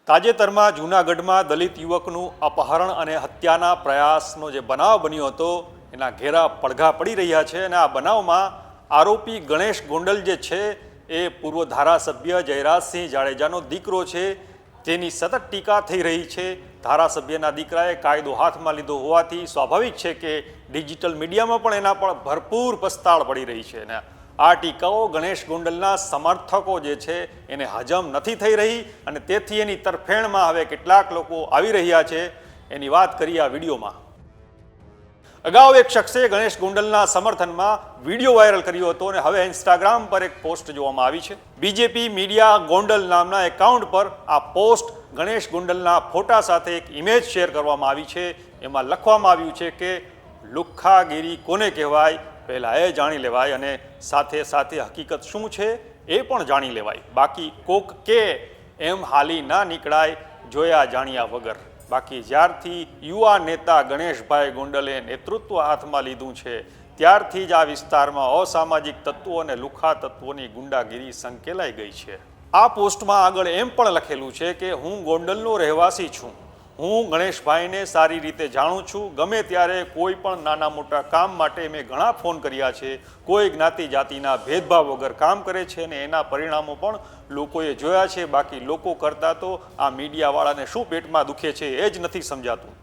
તાજેતરમાં જૂનાગઢમાં દલિત યુવકનું અપહરણ અને હત્યાના પ્રયાસનો જે બનાવ બન્યો હતો એના ઘેરા પડઘા પડી રહ્યા છે અને આ બનાવમાં આરોપી ગણેશ ગોંડલ જે છે એ પૂર્વ ધારાસભ્ય જયરાજસિંહ જાડેજાનો દીકરો છે, તેની સતત ટીકા થઈ રહી છે। ધારાસભ્યના દીકરાએ કાયદો હાથમાં લીધો હોવાથી સ્વાભાવિક છે કે ડિજિટલ મીડિયામાં પણ એના પર ભરપૂર પસ્તાળ પડી રહી છે અને આ ટીકાઓ ગણેશ ગોંડલના સમર્થકો જે છે એને હજમ નથી થઈ રહી અને તેથી એની તરફેણમાં હવે કેટલાક લોકો આવી રહ્યા છે। એની વાત કરીએ આ વિડીયોમાં। અગાઉ એક શખ્સે ગણેશ ગોંડલના સમર્થનમાં વિડીયો વાયરલ કર્યો હતો અને હવે ઇન્સ્ટાગ્રામ પર એક પોસ્ટ જોવામાં આવી છે। બીજેપી મીડિયા ગોંડલ નામના એકાઉન્ટ પર આ પોસ્ટ ગણેશ ગોંડલના ફોટા સાથે એક ઇમેજ શેર કરવામાં આવી છે। એમાં લખવામાં આવ્યું છે કે લુખ્ખાગીરી કોને કહેવાય પહેલાં એ જાણી લેવાય અને સાથે સાથે હકીકત શું છે એ પણ જાણી લેવાય, બાકી કોક કે એમ હાલી ના નીકળાય જોયા જાણ્યા વગર। બાકી જ્યારથી યુવા નેતા ગણેશભાઈ ગોંડલે નેતૃત્વ હાથમાં લીધું છે ત્યારથી જ આ વિસ્તારમાં અસામાજિક તત્વો અને લુખ્ખા તત્વોની ગુંડાગીરી સંકેલાઈ ગઈ છે। આ પોસ્ટમાં આગળ એમ પણ લખેલું છે કે હું ગોંડલનો રહેવાસી છું, હું ગણેશભાઈને સારી રીતે જાણું છું, ગમે ત્યારે કોઈ પણ નાના મોટા કામ માટે મેં ઘણા ફોન કર્યા છે, કોઈ જ્ઞાતિ જાતિના ભેદભાવ વગર કામ કરે છે અને એના પરિણામો પણ લોકોએ જોયા છે। બાકી લોકો કરતાં તો આ મીડિયાવાળાને શું પેટમાં દુખે છે એ જ નથી સમજાતું,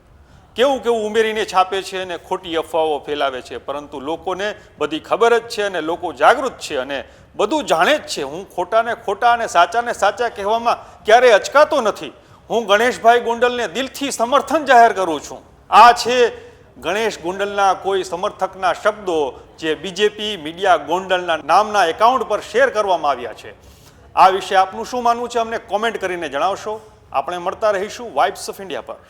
કેવું કેવું ઉમેરીને છાપે છે અને ખોટી અફવાઓ ફેલાવે છે, પરંતુ લોકોને બધી ખબર જ છે અને લોકો જાગૃત છે અને બધું જાણે જ છે। હું ખોટાને ખોટા અને સાચાને સાચા કહેવામાં ક્યારેય અચકાતો નથી। હું ગણેશભાઈ ગોંડલને દિલથી સમર્થન જાહેર કરું છું। આ છે ગણેશ ગોંડલના કોઈ સમર્થકના શબ્દો જે બીજેપી મીડિયા ગોંડલના નામના એકાઉન્ટ પર શેર કરવામાં આવ્યા છે। આ વિશે આપનું શું માનવું છે અમને કોમેન્ટ કરીને જણાવશો। આપણે મળતા રહીશું વાઇબ્સ ઓફ ઇન્ડિયા પર।